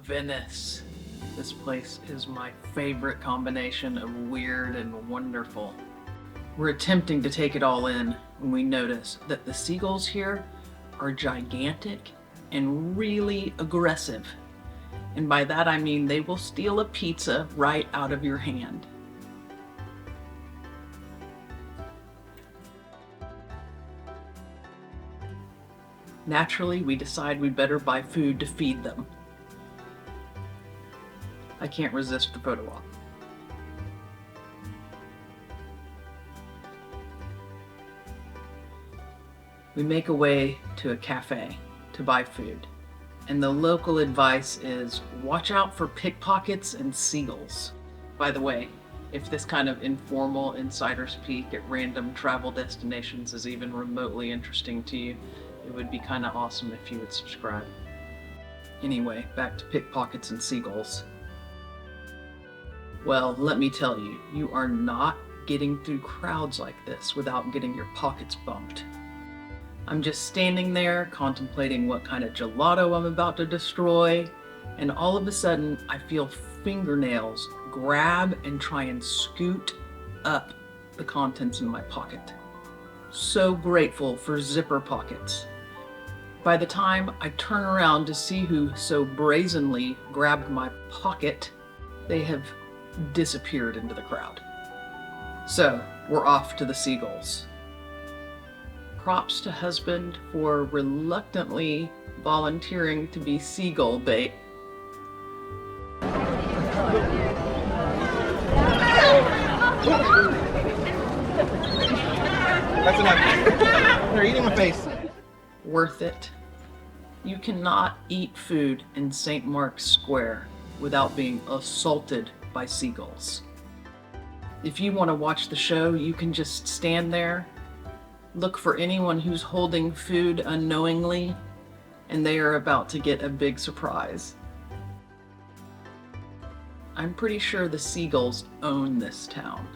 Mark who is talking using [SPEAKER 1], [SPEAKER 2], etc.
[SPEAKER 1] Venice. This place is my favorite combination of weird and wonderful. We're attempting to take it all in when we notice that the seagulls here are gigantic and really aggressive. And by that I mean they will steal a pizza right out of your hand. Naturally, we decide we better buy food to feed them. I can't resist the photo op. We make a way to a cafe to buy food, and the local advice is watch out for pickpockets and seagulls. By the way, if this kind of informal insider's peek at random travel destinations is even remotely interesting to you, it would be kind of awesome if you would subscribe. Anyway, back to pickpockets and seagulls. Well, let me tell you, you are not getting through crowds like this without getting your pockets bumped. I'm just standing there contemplating what kind of gelato I'm about to destroy, and all of a sudden I feel fingernails grab and try and scoot up the contents in my pocket. So grateful for zipper pockets. By the time I turn around to see who so brazenly grabbed my pocket, they have disappeared into the crowd. So, we're off to the Seagulls. Props to husband for reluctantly volunteering to be seagull bait.
[SPEAKER 2] That's enough. They're eating my face.
[SPEAKER 1] Worth it. You cannot eat food in St. Mark's Square without being assaulted by seagulls. If you want to watch the show, you can just stand there, look for anyone who's holding food unknowingly, and they are about to get a big surprise. I'm pretty sure the seagulls own this town.